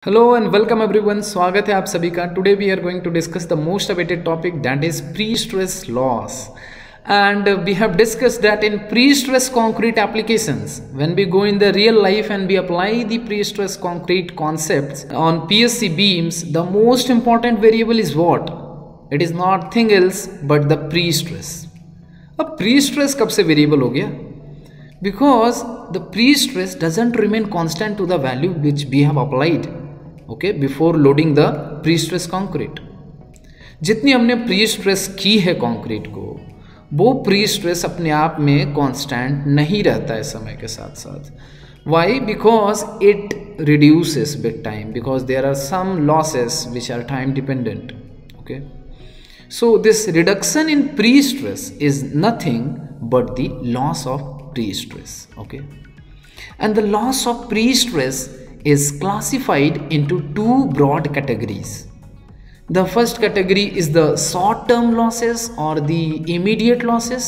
Hello and welcome everyone. स्वागत है आप सभी का। Today we are going to discuss the most awaited topic that is pre stress loss, and we have discussed that in pre-stress concrete applications, when we go in the real life and we apply the pre-stress concrete concepts on PSC beams, the most important variable is what? It is nothing else but the pre-stress. अब pre-stress कब से variable हो गया? Because the pre-stress doesn't remain constant to the value which we have applied, okay, before loading the pre-stress concrete. जितनी हमने pre-stress की है concrete को, वो प्री स्ट्रेस अपने आप में कांस्टेंट नहीं रहता है समय के साथ साथ. Why? Because it reduces with time, because there are some losses which are time dependent. Okay, so this reduction in pre stress is nothing but the loss of pre stress. Okay, and the loss of pre stress is classified into two broad categories. The first category is the short-term losses or the immediate losses.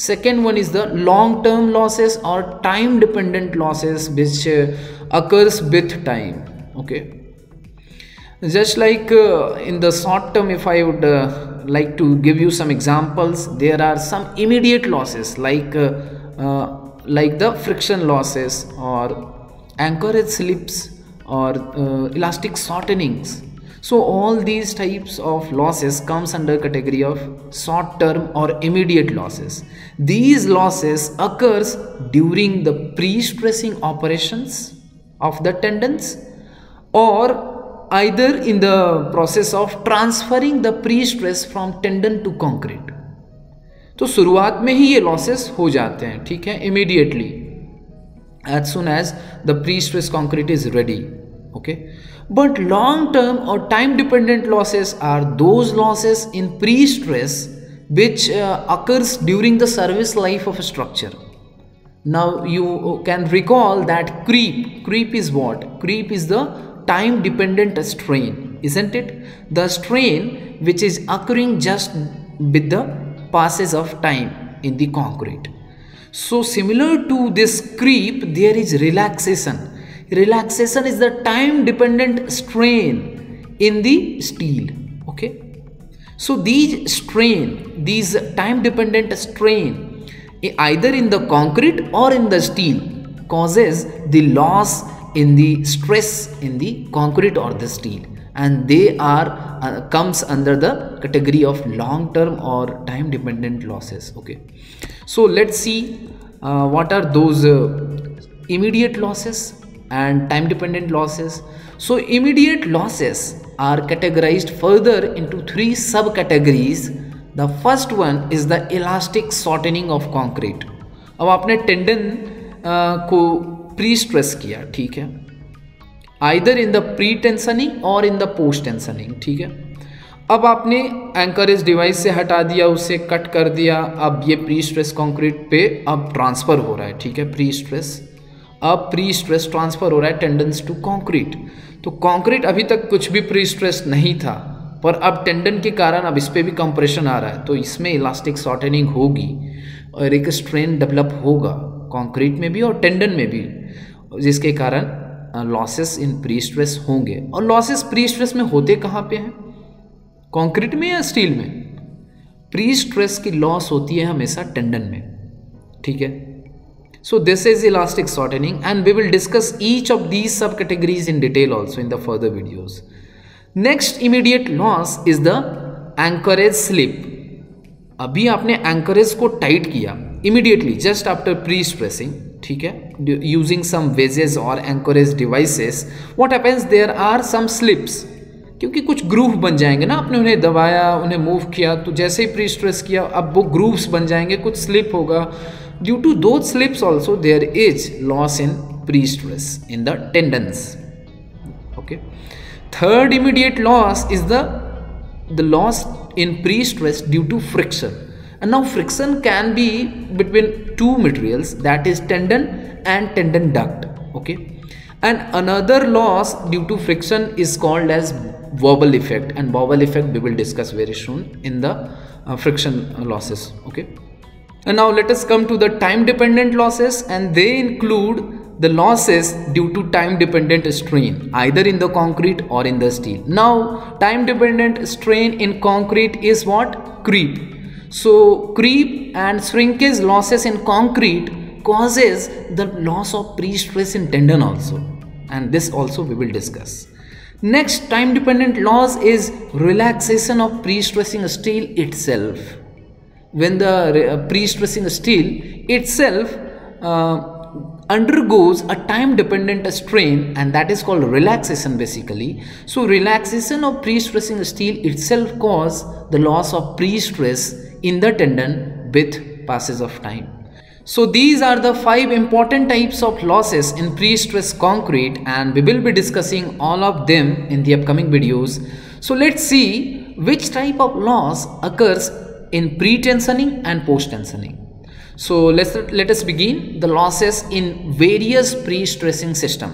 Second one is the long-term losses or time-dependent losses which occurs with time. Okay. Just like in the short term, if I would like to give you some examples, there are some immediate losses like the friction losses or anchorage slips or elastic shortenings. So all these types of losses comes under category of short term or immediate losses. These losses occurs during the pre-stressing operations of the tendons or either in the process of transferring the pre-stress from tendon to concrete. तो शुरुआत में ही ये losses हो जाते हैं, ठीक है, immediately as soon as the pre-stress concrete is ready. Okay, but long term or time dependent losses are those losses in pre-stress which occurs during the service life of a structure. Now you can recall that creep is what? Creep is the time dependent strain, isn't it? The strain which is occurring just with the passage of time in the concrete. So similar to this creep, there is relaxation. Relaxation is the time dependent strain in the steel. Okay, so these time dependent strain either in the concrete or in the steel causes the loss in the stress in the concrete or the steel, and they are comes under the category of long term or time dependent losses. Okay, so let's see what are those immediate losses and time dependent losses. So immediate losses are categorized further into three subcategories. The first one is the elastic shortening of concrete. अब आपने tendon को pre stress किया, ठीक है, either in the pre tensioning और in the post tensioning, ठीक है. अब आपने एंकरेज डिवाइस से हटा दिया, उसे कट कर दिया, अब ये प्री स्ट्रेस कंक्रीट पे अब ट्रांसफ़र हो रहा है, ठीक है, प्री स्ट्रेस. अब प्री स्ट्रेस ट्रांसफ़र हो रहा है टेंडन्स टू कंक्रीट. तो कंक्रीट अभी तक कुछ भी प्री स्ट्रेस नहीं था, पर अब टेंडन के कारण अब इस पर भी कंप्रेशन आ रहा है, तो इसमें इलास्टिक शॉर्टनिंग होगी और एक स्ट्रेन डेवलप होगा कंक्रीट में भी और टेंडन में भी, जिसके कारण लॉसेस इन प्री स्ट्रेस होंगे. और लॉसेस प्री स्ट्रेस में होते कहाँ पे हैं? कंक्रीट में या स्टील में? प्री स्ट्रेस की लॉस होती है हमेशा टेंडन में, ठीक है. So this is elastic shortening, and we will discuss each of these subcategories in detail also in the further videos. Next immediate loss is the anchorage slip. अभी आपने anchorage को टाइट किया immediately just after pre-stressing, ठीक है, using some wedges or anchorage devices. What happens? There are some slips. क्योंकि कुछ groove बन जाएंगे ना, आपने उन्हें दबाया, उन्हें मूव किया, तो जैसे ही प्री स्ट्रेस किया अब वो ग्रूव्स बन जाएंगे, कुछ स्लिप होगा. Due to those slips also there is loss in pre stress in the tendons. Okay, third immediate loss is the loss in pre stress due to friction. And now friction can be between two materials, that is tendon and tendon duct. Okay, and another loss due to friction is called as wobble effect, and wobble effect we will discuss very soon in the friction losses. Okay, and now let us come to the time dependent losses, and they include the losses due to time dependent strain either in the concrete or in the steel. Now time dependent strain in concrete is what? Creep. So creep and shrinkage losses in concrete causes the loss of pre-stress in tendon also, and this also we will discuss. Next time dependent loss is relaxation of pre-stressing steel itself. When the pre-stressing steel itself undergoes a time dependent strain, and that is called relaxation basically. So relaxation of pre-stressing steel itself cause the loss of pre-stress in the tendon with passage of time. So these are the 5 important types of losses in pre-stress concrete, and we will be discussing all of them in the upcoming videos. So let's see which type of loss occurs in pre-tensioning and post-tensioning. So let us begin the losses in various pre-stressing system.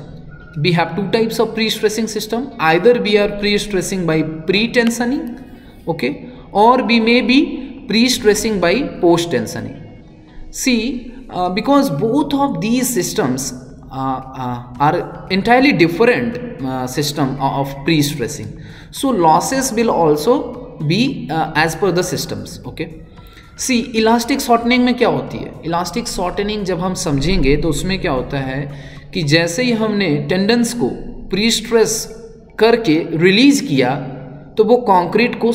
We have 2 types of pre-stressing system. Either we are pre-stressing by pre-tensioning, okay, or we may be pre-stressing by post-tensioning. See, because both of these systems are entirely different system of pre-stressing, so losses will also be as per the systems. Okay. सी elastic shortening में क्या होती है? Elastic shortening जब हम समझेंगे तो उसमें क्या होता है कि जैसे ही हमने टेंडन्स को प्री स्ट्रेस करके रिलीज किया तो वो कंक्रीट को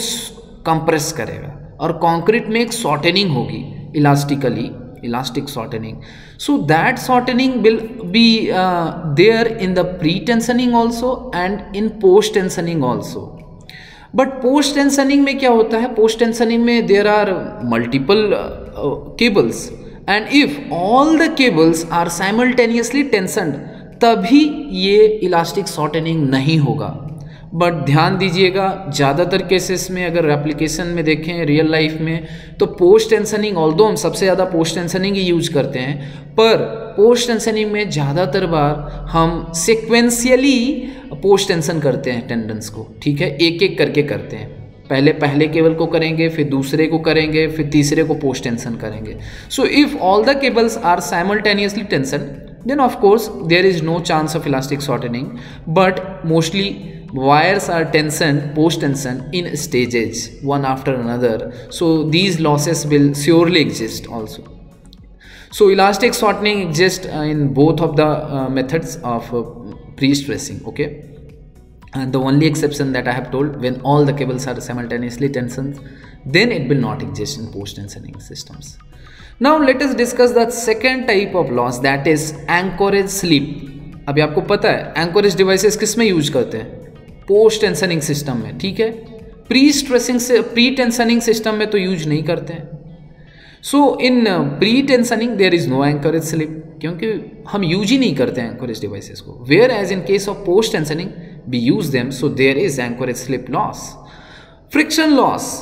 कंप्रेस करेगा और कंक्रीट में एक शॉर्टनिंग होगी elastically, elastic shortening. So that shortening will be there in the pretensioning also and in post tensioning also. But post tensioning में क्या होता है? पोस्ट टेंशनिंग में there are multiple cables and if all the cables are simultaneously tensioned तभी ये elastic shortening नहीं होगा. But ध्यान दीजिएगा, ज़्यादातर केसेस में अगर एप्लीकेशन में देखें रियल लाइफ में तो पोस्ट टेंशनिंग, ऑल्दो हम सबसे ज़्यादा पोस्ट टेंशनिंग ही यूज करते हैं, पर पोस्ट टेंशनिंग में ज़्यादातर बार हम सिक्वेंशियली पोस्ट टेंशन करते हैं टेंडन्स को. ठीक है, एक एक करके करते हैं. पहले केबल को करेंगे, फिर दूसरे को करेंगे, फिर तीसरे को पोस्ट टेंशन करेंगे. So if all the cables are simultaneously tension then of course there is no chance of elastic shortening, but mostly wires are tensioned, post tensioned in stages one after another, so these losses will surely exist also. So elastic shortening exists in both of the methods of pre-stressing. Okay, and the only exception that I have told, when all the cables are simultaneously tensioned, then it will not exist in post tensioning systems. Now let us discuss the second type of loss, that is anchorage slip. अभी आपको पता है anchorage devices किस में use करते हैं? Post tensioning system में. ठीक है, प्री टेंशनिंग सिस्टम में तो यूज नहीं करते हैं. So in pretensioning there is no anchorage slip, क्योंकि हम यूज ही नहीं करते हैं एंकोरेज डिवाइसेस को. Whereas in case of post tensioning we use them, so there is anchorage slip loss. Friction loss.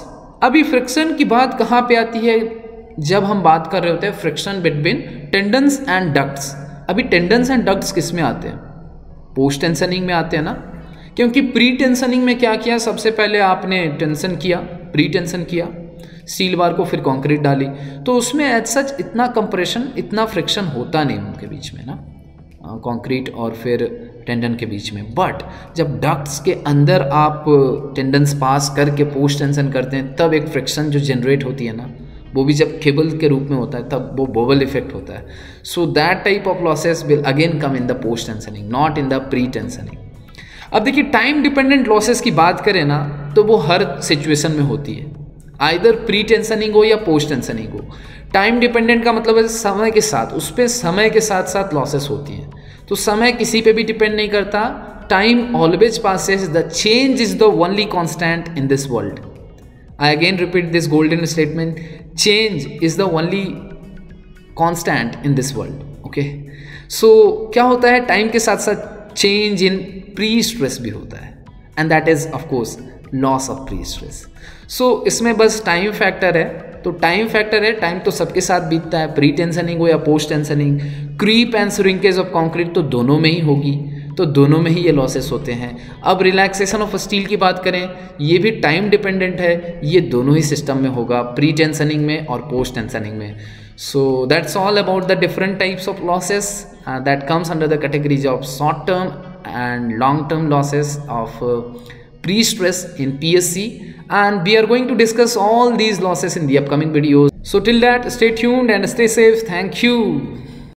अभी फ्रिक्शन की बात कहाँ पे आती है? जब हम बात कर रहे होते हैं friction between tendons and ducts. अभी टेंडन्स एंड डक्ट्स किस में आते हैं? पोस्ट टेंशनिंग में आते हैं ना, क्योंकि प्री टेंशनिंग में क्या किया? सबसे पहले आपने टेंशन किया, प्री टेंशन किया, स्टील बार को फिर कंक्रीट डाली, तो उसमें एज सच इतना कंप्रेशन, इतना फ्रिक्शन होता नहीं उनके बीच में ना, कंक्रीट और फिर टेंडन के बीच में. बट जब डक्ट्स के अंदर आप टेंडन्स पास करके पोस्ट टेंशन करते हैं तब एक फ्रिक्शन जो जनरेट होती है ना, वो भी जब केबल के रूप में होता है तब वो बबल इफेक्ट होता है. So that type of losses will again come in the post tensioning, not in the pre tensioning. अब देखिए टाइम डिपेंडेंट लॉसेस की बात करें ना तो वो हर सिचुएशन में होती है, आइदर प्री टेंशनिंग हो या पोस्ट टेंशनिंग हो. टाइम डिपेंडेंट का मतलब है समय के साथ, उस पर समय के साथ साथ लॉसेस होती हैं. तो समय किसी पे भी डिपेंड नहीं करता. Time always passes, the change is the only constant in this world. I again repeat this golden statement, change is the only constant in this world. Okay, so क्या होता है? टाइम के साथ साथ चेंज इन प्री स्ट्रेस भी होता है, and that is of course loss of pre stress. So इसमें बस टाइम फैक्टर है, तो टाइम फैक्टर है, टाइम तो सबके साथ बीतता है, प्री टेंशनिंग हो या post tensioning. Creep and shrinkage of concrete तो दोनों में ही होगी, तो दोनों में ही ये लॉसेस होते हैं. अब रिलैक्सेशन ऑफ स्टील की बात करें, ये भी टाइम डिपेंडेंट है, ये दोनों ही सिस्टम में होगा, प्री टेंशनिंग में और पोस्ट टेंशनिंग में. So that's all about the different types of losses. that comes under the categories of short term and long term losses of pre-stress in PSC, and we are going to discuss all these losses in the upcoming videos. So till that, stay tuned and stay safe. Thank you.